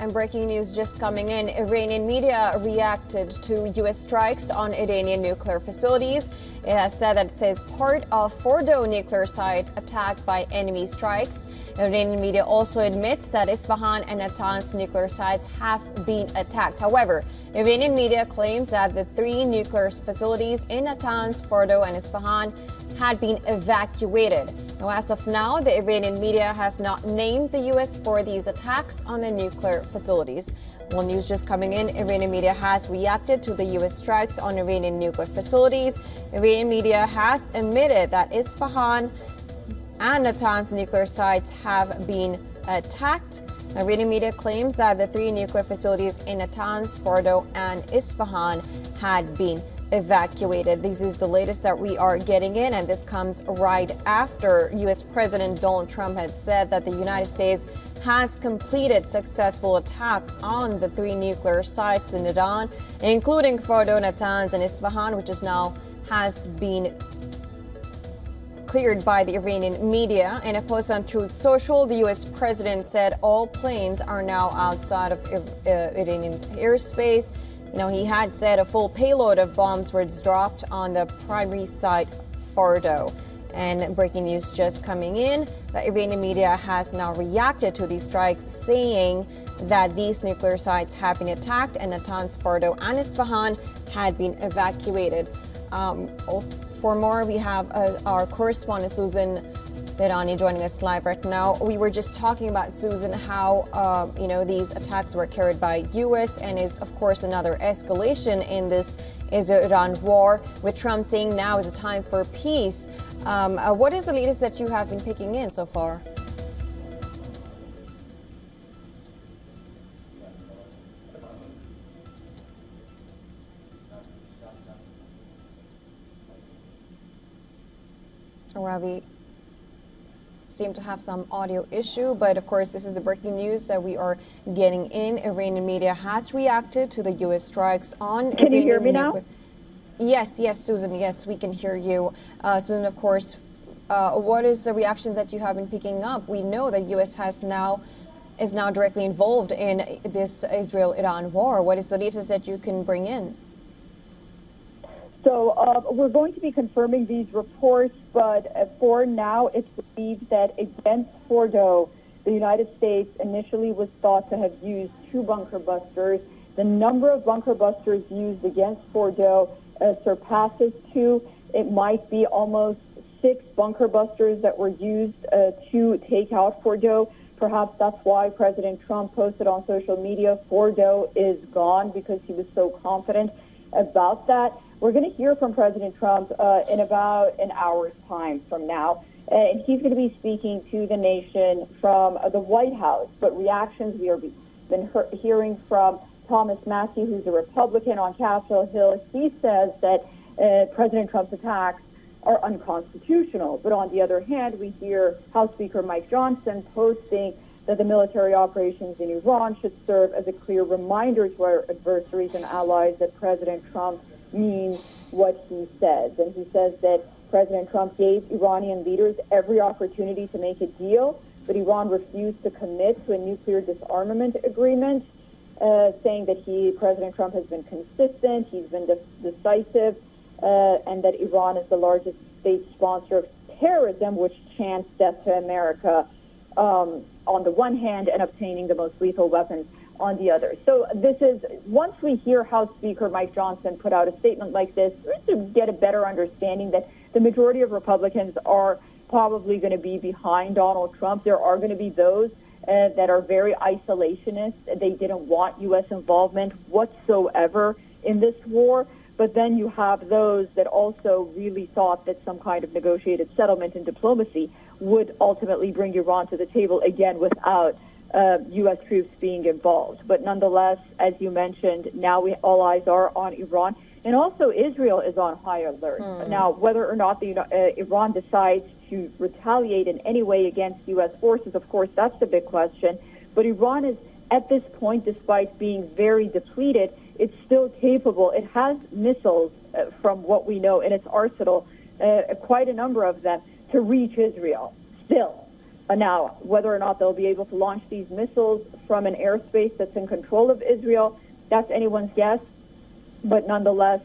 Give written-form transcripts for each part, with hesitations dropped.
And breaking news just coming in. Iranian media reacted to U.S. strikes on Iranian nuclear facilities. It has said that it says part of Fordow nuclear site attacked by enemy strikes. Iranian media also admits that Esfahan and Natanz nuclear sites have been attacked. However, Iranian media claims that the three nuclear facilities in Natanz, Fordow, and Esfahan had been evacuated. Now, as of now, the Iranian media has not named the U.S. for these attacks on the nuclear facilities. Well, news just coming in, Iranian media has reacted to the U.S. strikes on Iranian nuclear facilities. Iranian media has admitted that Esfahan and Natanz nuclear sites have been attacked. Iranian media claims that the three nuclear facilities in Natanz, Fordow, and Esfahan had been evacuated. This is the latest that we are getting in, and this comes right after U.S. President Donald Trump had said that the United States has completed successful attack on the three nuclear sites in Iran, including Fordow, Natanz, and Esfahan, which is now has been cleared by the Iranian media. In a post on Truth Social, the U.S. president said all planes are now outside of Iranian airspace. He had said a full payload of bombs was dropped on the primary site, Fordow. And breaking news just coming in, the Iranian media has now reacted to these strikes, saying that these nuclear sites have been attacked and Natanz, Fordow, and Esfahan had been evacuated. For more, we have our correspondent, Susan Berani, joining us live right now. We were just talking about, Susan, how these attacks were carried by U.S. and is, of course, another escalation in this Israel-Iran war, with Trump saying now is a time for peace. What is the latest that you have been picking in so far? Ravi seem to have some audio issue, but of course this is the breaking news that we are getting in. Iranian media has reacted to the U.S. strikes on Can you hear me now? Yes, Susan, yes, we can hear you. Susan, of course, what is the reactions that you have been picking up? We know that U.S. is now directly involved in this Israel-Iran war. What is the latest that you can bring in? So we're going to be confirming these reports, but for now, it's believed that against Fordow, the United States initially was thought to have used 2 bunker busters. The number of bunker busters used against Fordow surpasses 2. It might be almost 6 bunker busters that were used to take out Fordow. Perhaps that's why President Trump posted on social media, Fordow is gone, because he was so confident about that. We're going to hear from President Trump in about an hour's time from now, and he's going to be speaking to the nation from the White House. But reactions we have been hearing from Thomas Massie, who's a Republican on Capitol Hill. He says that President Trump's attacks are unconstitutional. But on the other hand, we hear House Speaker Mike Johnson posting that the military operations in Iran should serve as a clear reminder to our adversaries and allies that President Trump means what he says. And he says that President Trump gave Iranian leaders every opportunity to make a deal, but Iran refused to commit to a nuclear disarmament agreement, saying that President Trump has been consistent, he's been decisive, and that Iran is the largest state sponsor of terrorism, which chants death to America on the one hand, and obtaining the most lethal weapons on the other. So this is, once we hear House Speaker Mike Johnson put out a statement like this, to get a better understanding that the majority of Republicans are probably going to be behind Donald Trump. There are going to be those that are very isolationist. They didn't want U.S. involvement whatsoever in this war. But then you have those that also really thought that some kind of negotiated settlement and diplomacy would ultimately bring Iran to the table, again, without U.S. troops being involved. But nonetheless, as you mentioned, now all eyes are on Iran. And also Israel is on high alert. Now, whether or not Iran decides to retaliate in any way against U.S. forces, of course, that's the big question. But Iran is, at this point, despite being very depleted, it's still capable. It has missiles, from what we know, in its arsenal, quite a number of them, to reach Israel still. Now, whether or not they'll be able to launch these missiles from an airspace that's in control of Israel, that's anyone's guess. But nonetheless,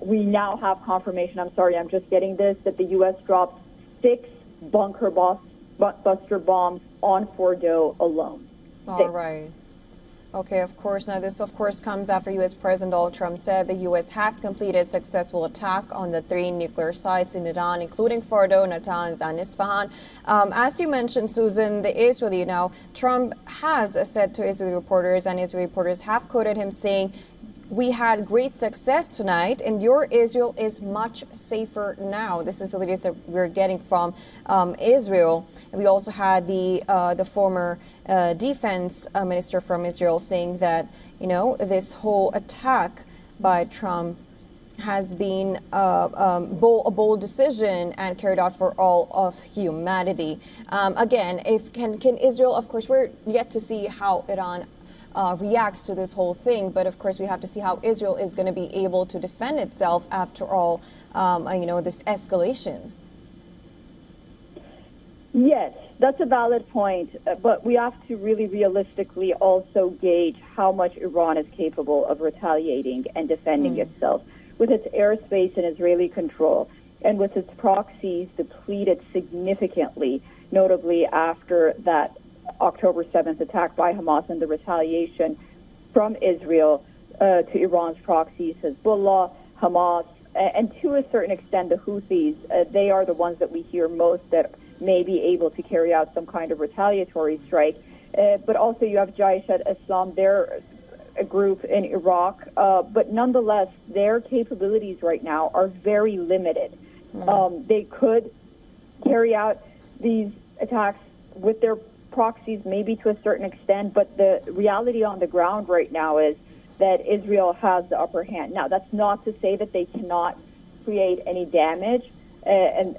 we now have confirmation, I'm sorry, I'm just getting this, that the U.S. dropped 6 bunker buster bombs on Fordow alone. All right. Okay, of course. Now, this, of course, comes after U.S. President Donald Trump said the U.S. has completed successful attack on the 3 nuclear sites in Iran, including Fordow, Natanz, and Esfahan. As you mentioned, Susan, the Israeli now, Trump has said to Israeli reporters, and Israeli reporters have quoted him saying, "We had great success tonight, and your Israel is much safer now." This is the latest that we're getting from Israel. And we also had the former defense minister from Israel saying that, you know, this whole attack by Trump has been a bold decision and carried out for all of humanity. Again, can Israel, of course, we're yet to see how Iran reacts to this whole thing, but of course we have to see how Israel is going to be able to defend itself after all, you know, this escalation. Yes, that's a valid point, but we have to really realistically also gauge how much Iran is capable of retaliating and defending itself. With its airspace in Israeli control and with its proxies depleted significantly, notably after that October 7th attack by Hamas and the retaliation from Israel to Iran's proxies, Hezbollah, Hamas, and to a certain extent the Houthis. They are the ones that we hear most that may be able to carry out some kind of retaliatory strike. But also you have Jaish al-Islam, they're a group in Iraq, but nonetheless their capabilities right now are very limited. They could carry out these attacks with their proxies maybe to a certain extent, but the reality on the ground right now is that Israel has the upper hand. Now, that's not to say that they cannot create any damage, and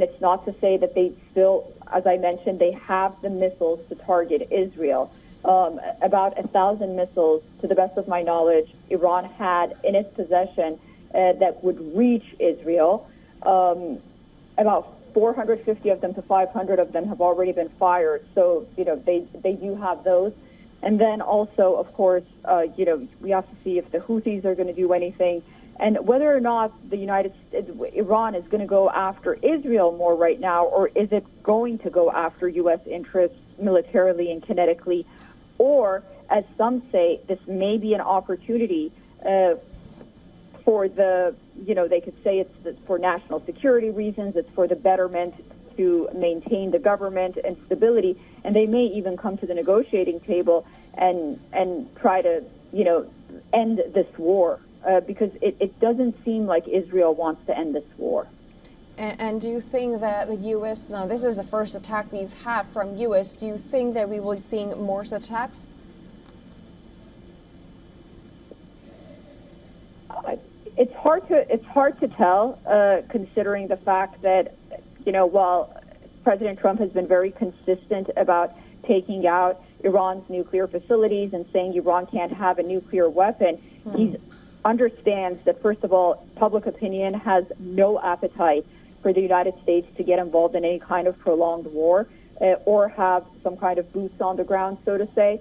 it's not to say that they still, as I mentioned, they have the missiles to target Israel. About 1,000 missiles, to the best of my knowledge, Iran had in its possession that would reach Israel. About 450 of them to 500 of them have already been fired. So, you know, they do have those. And then also, of course, you know, we have to see if the Houthis are going to do anything and whether or not Iran is going to go after Israel more right now, or is it going to go after U.S. interests militarily and kinetically, or, as some say, this may be an opportunity for the, you know, they could say it's for national security reasons, it's for the betterment to maintain the government and stability, and they may even come to the negotiating table and try to, you know, end this war, because it doesn't seem like Israel wants to end this war. And do you think that the U.S., now this is the first attack we've had from U.S., do you think that we will be seeing more such attacks? It's hard to tell, considering the fact that, you know, while President Trump has been very consistent about taking out Iran's nuclear facilities and saying Iran can't have a nuclear weapon, he understands that, first of all, public opinion has no appetite for the United States to get involved in any kind of prolonged war or have some kind of boots on the ground, so to say.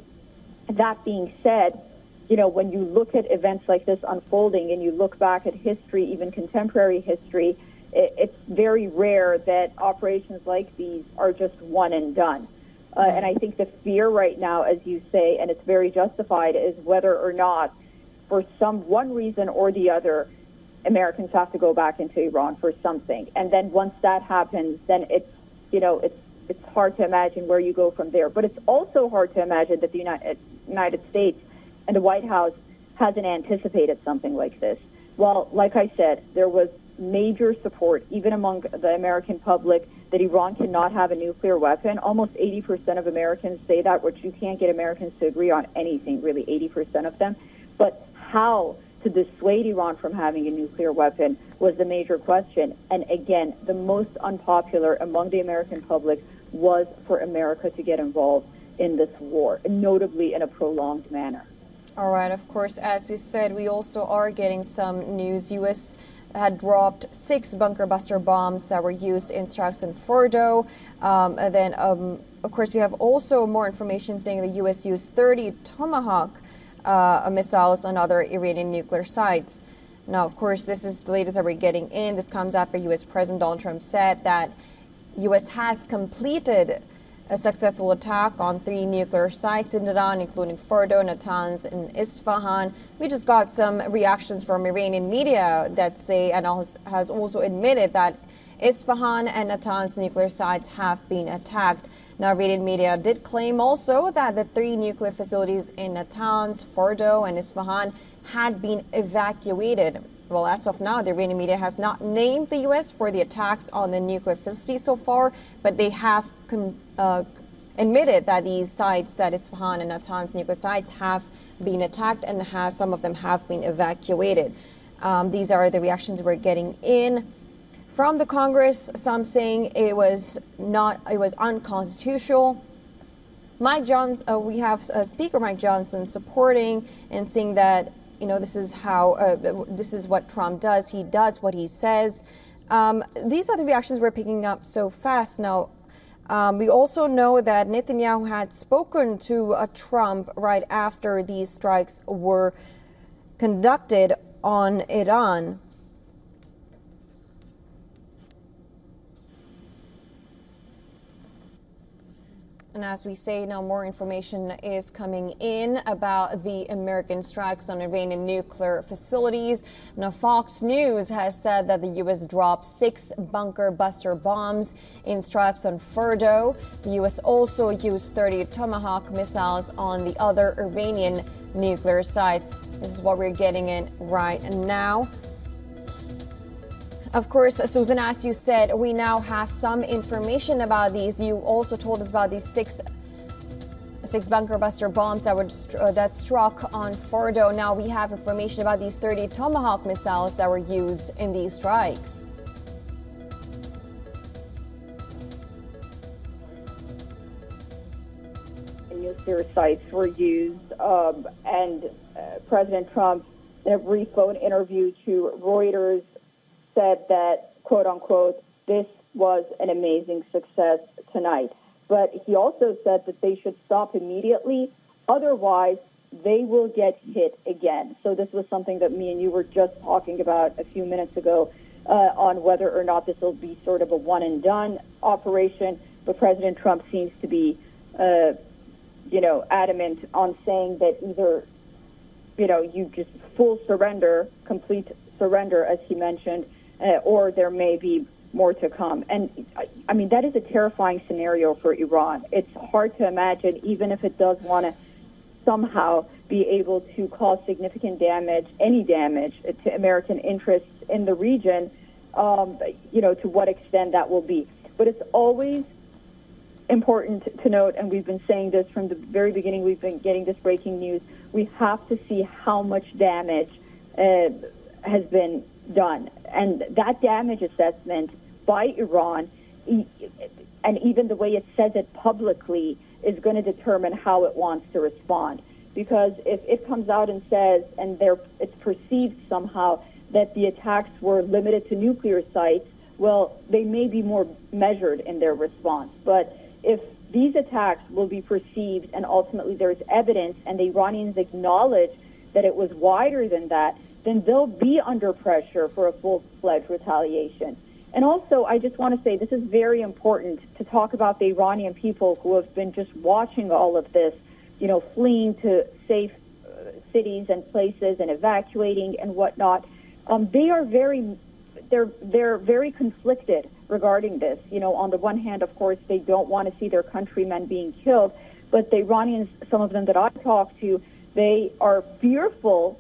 That being said, you know, when you look at events like this unfolding and you look back at history, even contemporary history, it's very rare that operations like these are just one and done. And I think the fear right now, as you say, and it's very justified, is whether or not, for one reason or the other, Americans have to go back into Iran for something. And then once that happens, then it's, you know, it's hard to imagine where you go from there. But it's also hard to imagine that the United States and the White House hasn't anticipated something like this. Well, like I said, there was major support, even among the American public, that Iran cannot have a nuclear weapon. Almost 80% of Americans say that, which you can't get Americans to agree on anything, really, 80% of them. But how to dissuade Iran from having a nuclear weapon was the major question. And again, the most unpopular among the American public was for America to get involved in this war, notably in a prolonged manner. All right. Of course, as you said, we also are getting some news. U.S. had dropped 6 bunker buster bombs that were used in strikes in Fordow. And then, of course, we have also more information saying the U.S. used 30 Tomahawk missiles on other Iranian nuclear sites. Now, of course, this is the latest that we're getting in. This comes after U.S. President Donald Trump said that U.S. has completed a successful attack on 3 nuclear sites in Iran, including Fordow, Natanz, and Esfahan. We just got some reactions from Iranian media that say, and has also admitted that Esfahan and Natanz nuclear sites have been attacked. Now, Iranian media did claim also that the 3 nuclear facilities in Natanz, Fordow, and Esfahan had been evacuated. Well, as of now, the Iranian media has not named the U.S. for the attacks on the nuclear facilities so far, but they have admitted that these sites, that Esfahan and Natanz nuclear sites, have been attacked and some of them have been evacuated. These are the reactions we're getting in from the Congress. Some saying it was unconstitutional. Mike Johnson, we have Speaker Mike Johnson supporting and saying that, this is what Trump does. He does what he says. These are the reactions we're picking up so fast. Now, we also know that Netanyahu had spoken to Trump right after these strikes were conducted on Iran. And as we say, now more information is coming in about the American strikes on Iranian nuclear facilities. Now, Fox News has said that the U.S. dropped 6 bunker buster bombs in strikes on Fordow. The U.S. also used 30 Tomahawk missiles on the other Iranian nuclear sites. This is what we're getting in right now. Of course, Susan, as you said, we now have some information about these. You also told us about these six bunker buster bombs that struck on Fordow. Now we have information about these 30 Tomahawk missiles that were used in these strikes. Nuclear sites were used, and President Trump, in a brief phone interview to Reuters, said that, quote unquote, this was an amazing success tonight. But he also said that they should stop immediately, otherwise they will get hit again. So this was something that me and you were just talking about a few minutes ago on whether or not this will be sort of a one and done operation. But President Trump seems to be, adamant on saying that either, you just full surrender, complete surrender, as he mentioned, or there may be more to come. And I mean, that is a terrifying scenario for Iran. It's hard to imagine, even if it does want to somehow be able to cause significant damage, any damage to American interests in the region, to what extent that will be. But it's always important to note, and we've been saying this from the very beginning, we've been getting this breaking news, we have to see how much damage has been done. And that damage assessment by Iran, and even the way it says it publicly, is going to determine how it wants to respond. Because if it comes out and says, and it's perceived somehow that the attacks were limited to nuclear sites, well, they may be more measured in their response. But if these attacks will be perceived and ultimately there's evidence and the Iranians acknowledge that it was wider than that, then they'll be under pressure for a full-fledged retaliation. And also, I just want to say this is very important to talk about the Iranian people who have been just watching all of this, fleeing to safe cities and places and evacuating and whatnot. They're very conflicted regarding this. On the one hand, of course, they don't want to see their countrymen being killed, but the Iranians, some of them that I talked to, they are fearful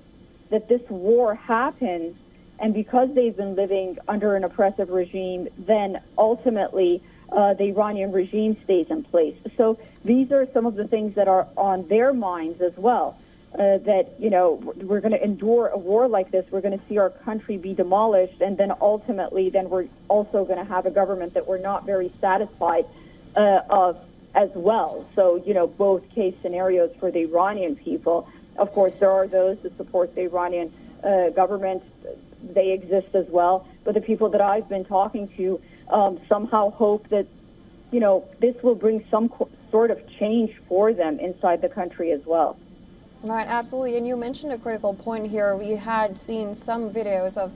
that this war happens, and because they've been living under an oppressive regime, then ultimately the Iranian regime stays in place. So these are some of the things that are on their minds as well, that, we're going to endure a war like this, we're going to see our country be demolished, and then ultimately then we're also going to have a government that we're not very satisfied of as well. So, both case scenarios for the Iranian people. Of course, there are those that support the Iranian government, they exist as well. But the people that I've been talking to somehow hope that, this will bring some sort of change for them inside the country as well. Right, absolutely. And you mentioned a critical point here. We had seen some videos of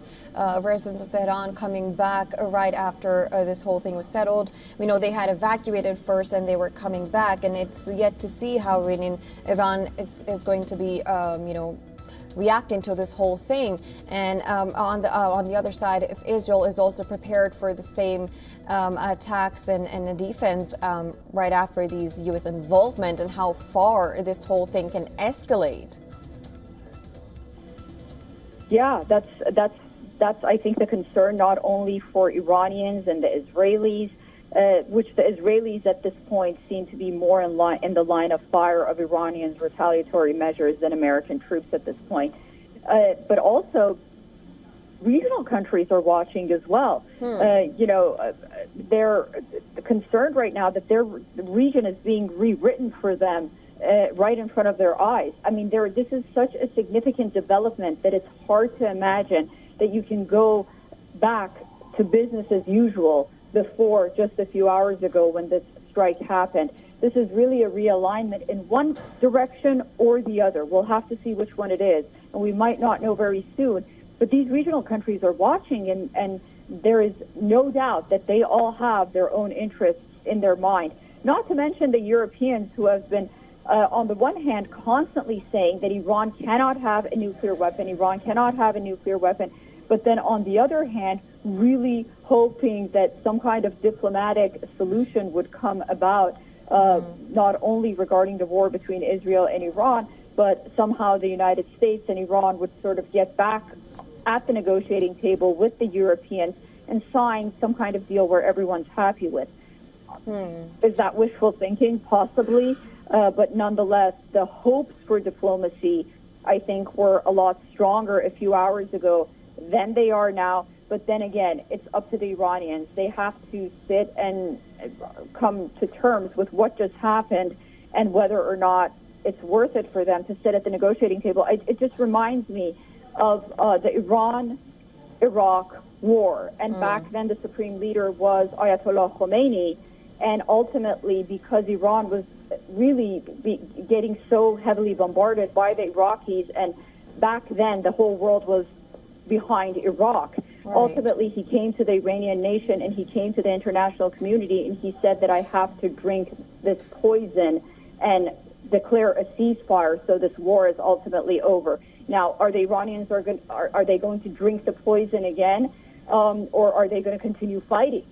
residents of Tehran coming back right after this whole thing was settled. We know they had evacuated first and they were coming back, and it's yet to see how Iran is going to be, reacting to this whole thing. And on the other side, if Israel is also prepared for the same attacks and the defense right after these U.S. involvement, and how far this whole thing can escalate. Yeah, that's I think the concern not only for Iranians and the Israelis, which the Israelis at this point seem to be more in the line of fire of Iranians' retaliatory measures than American troops at this point. But also, regional countries are watching as well. They're concerned right now that the region is being rewritten for them right in front of their eyes. I mean, this is such a significant development that it's hard to imagine that you can go back to business as usual before just a few hours ago when this strike happened. This is really a realignment in one direction or the other. We'll have to see which one it is, and we might not know very soon. But these regional countries are watching, and there is no doubt that they all have their own interests in their mind. Not to mention the Europeans, who have been, on the one hand, constantly saying that Iran cannot have a nuclear weapon, but then on the other hand, really hoping that some kind of diplomatic solution would come about, not only regarding the war between Israel and Iran, but somehow the United States and Iran would sort of get back at the negotiating table with the Europeans and sign some kind of deal where everyone's happy with. Is that wishful thinking? Possibly. But nonetheless, the hopes for diplomacy, I think, were a lot stronger a few hours ago than they are now. But then again, it's up to the Iranians. They have to sit and come to terms with what just happened and whether or not it's worth it for them to sit at the negotiating table. It just reminds me of the Iran-Iraq war. And back then, the supreme leader was Ayatollah Khomeini. And ultimately, because Iran was really getting so heavily bombarded by the Iraqis, and back then the whole world was behind Iraq. Right. Ultimately, he came to the Iranian nation and he came to the international community and he said that I have to drink this poison and declare a ceasefire so this war is ultimately over. Now, are the Iranians are they going to drink the poison again, or are they going to continue fighting?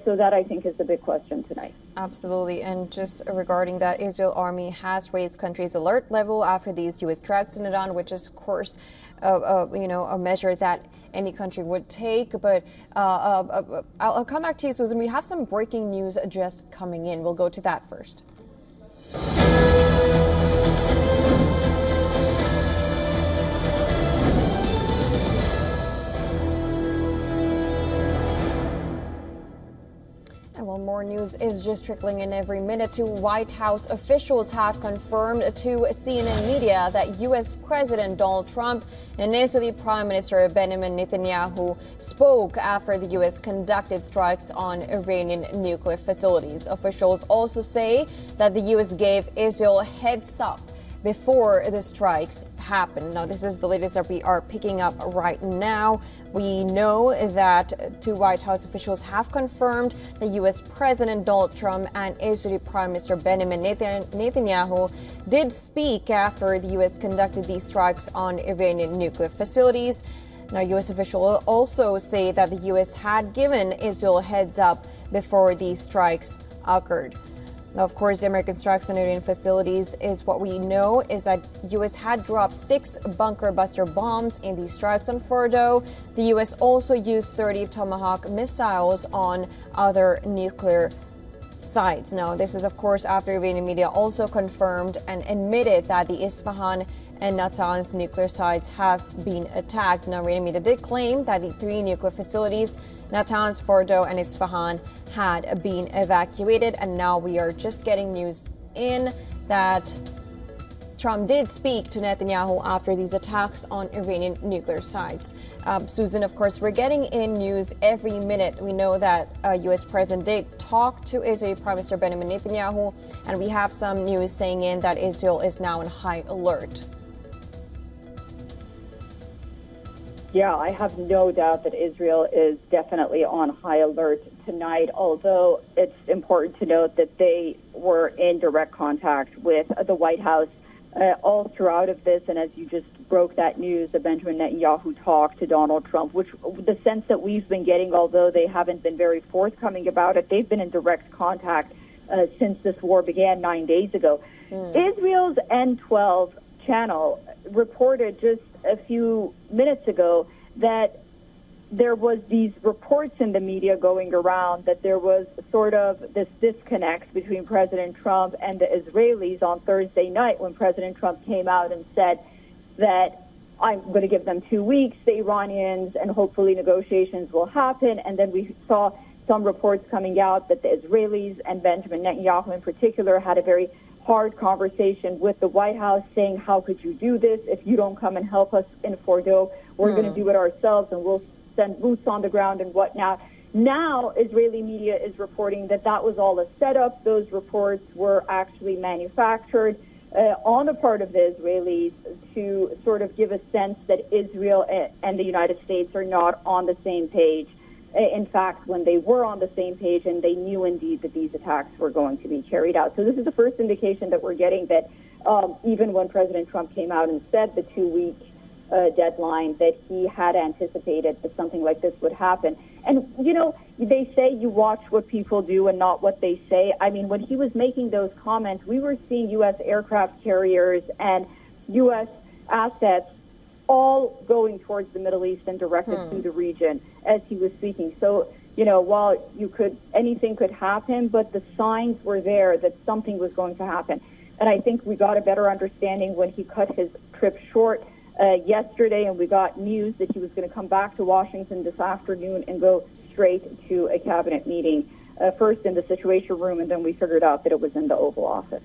So that, I think, is the big question tonight. Absolutely. And just regarding that, Israel Army has raised country's alert level after these U.S. strikes in Iran, which is, of course, a measure that any country would take. But I'll come back to you, Susan. We have some breaking news just coming in. We'll go to that first. Well, more news is just trickling in every minute. Two White House officials have confirmed to CNN media that U.S. President Donald Trump and Israeli Prime Minister Benjamin Netanyahu spoke after the U.S. conducted strikes on Iranian nuclear facilities. Officials also say that the U.S. gave Israel a heads up before the strikes happened. Now, this is the latest that we are picking up right now. We know that two White House officials have confirmed that U.S. President Donald Trump and Israeli Prime Minister Benjamin Netanyahu did speak after the U.S. conducted these strikes on Iranian nuclear facilities. Now, U.S. officials also say that the U.S. had given Israel a heads up before these strikes occurred. Now, of course, the American strikes on Iranian facilities is what we know is that U.S. had dropped 6 bunker buster bombs in these strikes on Fordow. The U.S. also used 30 Tomahawk missiles on other nuclear sites. Now, this is, of course, after Iranian media also confirmed and admitted that the Esfahan and Natanz nuclear sites have been attacked. Now, Iranian media did claim that the 3 nuclear facilities, Natanz, Fordow, and Esfahan, had been evacuated. And now we are just getting news in that Trump did speak to Netanyahu after these attacks on Iranian nuclear sites. Susan, of course, we're getting in news every minute. We know that U.S. President did talk to Israeli Prime Minister Benjamin Netanyahu, and we have some news saying in that Israel is now in high alert. Yeah, I have no doubt that Israel is definitely on high alert tonight, although it's important to note that they were in direct contact with the White House all throughout of this. And as you just broke that news, that Benjamin Netanyahu talked to Donald Trump, which the sense that we've been getting, although they haven't been very forthcoming about it, they've been in direct contact since this war began 9 days ago. Israel's N12 channel reported just a few minutes ago that there was these reports in the media going around that there was sort of this disconnect between President Trump and the Israelis on Thursday night when President Trump came out and said that I'm going to give them 2 weeks, the Iranians, and hopefully negotiations will happen. And then we saw some reports coming out that the Israelis and Benjamin Netanyahu in particular had a very hard conversation with the White House saying, how could you do this? If you don't come and help us in Fordow, we're going to do it ourselves and we'll send boots on the ground and whatnot. Now, Israeli media is reporting that that was all a setup. Those reports were actually manufactured on the part of the Israelis to sort of give a sense that Israel and the United States are not on the same page. In fact, when they were on the same page and they knew indeed that these attacks were going to be carried out. So this is the first indication that we're getting that even when President Trump came out and said the 2-week deadline, that he had anticipated that something like this would happen. And, you know, they say you watch what people do and not what they say. I mean, when he was making those comments, we were seeing U.S. aircraft carriers and U.S. assets all going towards the Middle East and directed to the region as he was speaking. So, you know, while anything could happen, but the signs were there that something was going to happen. And I think we got a better understanding when he cut his trip short yesterday, and we got news that he was going to come back to Washington this afternoon and go straight to a cabinet meeting, first in the Situation Room, and then we figured out that it was in the Oval Office.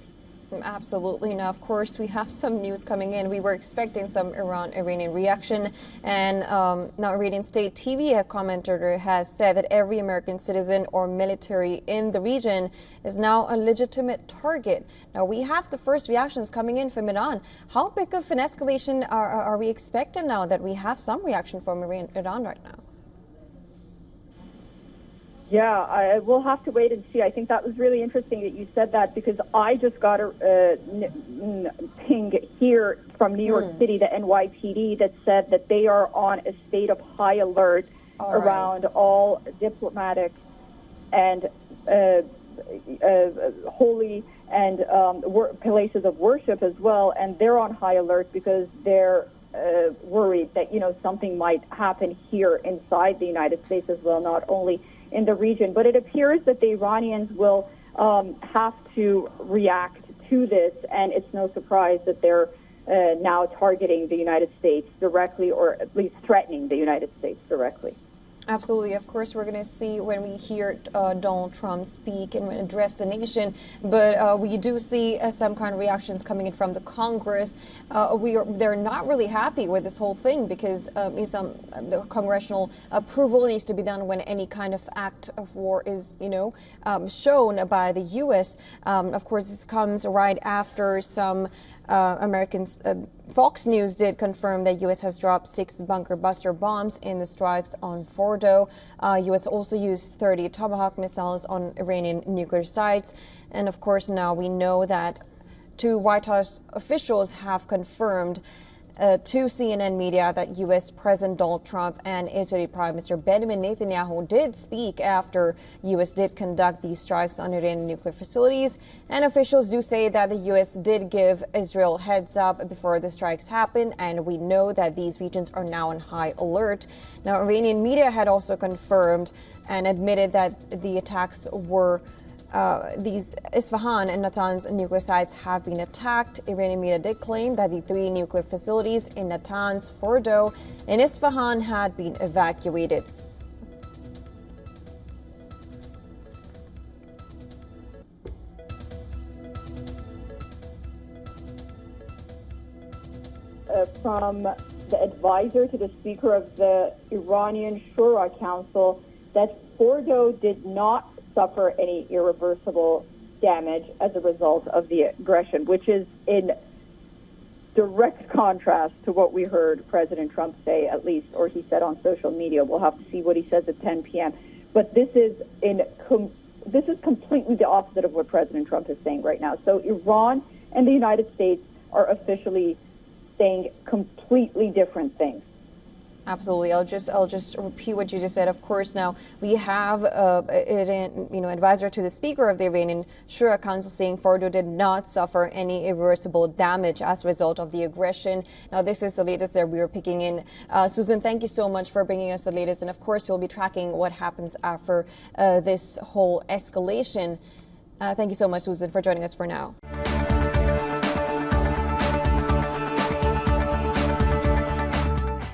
Absolutely. Now, of course, we have some news coming in. We were expecting some Iranian reaction. And now Iranian state TV, a commentator, has said that every American citizen or military in the region is now a legitimate target. Now, we have the first reactions coming in from Iran. How big of an escalation are we expecting now that we have some reaction from Iran right now? Yeah, we'll have to wait and see. I think that was really interesting that you said that, because I just got a ping here from New York City, the NYPD, that said that they are on a state of high alert around all diplomatic and holy and places of worship as well. And they're on high alert because they're worried that, you know, something might happen here inside the United States as well, not only in the region. But it appears that the Iranians will have to react to this, and it's no surprise that they're now targeting the United States directly, or at least threatening the United States directly. Absolutely. Of course, we're going to see when we hear Donald Trump speak and address the nation. But we do see some kind of reactions coming in from the Congress. They're not really happy with this whole thing, because the congressional approval needs to be done when any kind of act of war is, shown by the U.S. Of course, this comes right after some Americans. Fox News did confirm that U.S. has dropped 6 bunker buster bombs in the strikes on Fordow. U.S. also used 30 Tomahawk missiles on Iranian nuclear sites. And of course, now we know that 2 White House officials have confirmed to CNN media that U.S. President Donald Trump and Israeli Prime Minister Benjamin Netanyahu did speak after U.S. did conduct these strikes on Iranian nuclear facilities. And officials do say that the U.S. did give Israel heads up before the strikes happened, and we know that these regions are now on high alert. Now, Iranian media had also confirmed and admitted that the attacks were these Esfahan and Natanz nuclear sites have been attacked. Iranian media did claim that the 3 nuclear facilities in Natanz, Fordow, and Esfahan had been evacuated. from the advisor to the Speaker of the Iranian Shura Council that Fordow did not suffer any irreversible damage as a result of the aggression, which is in direct contrast to what we heard President Trump say, at least, or he said on social media. We'll have to see what he says at 10 p.m. But this is completely the opposite of what President Trump is saying right now. So Iran and the United States are officially saying completely different things. Absolutely. I'll just repeat what you just said. Of course, now we have advisor to the Speaker of the Iranian Shura Council saying Fordow did not suffer any irreversible damage as a result of the aggression. Now, this is the latest that we are picking in. Susan, thank you so much for bringing us the latest. And of course, we'll be tracking what happens after this whole escalation. Thank you so much, Susan, for joining us for now.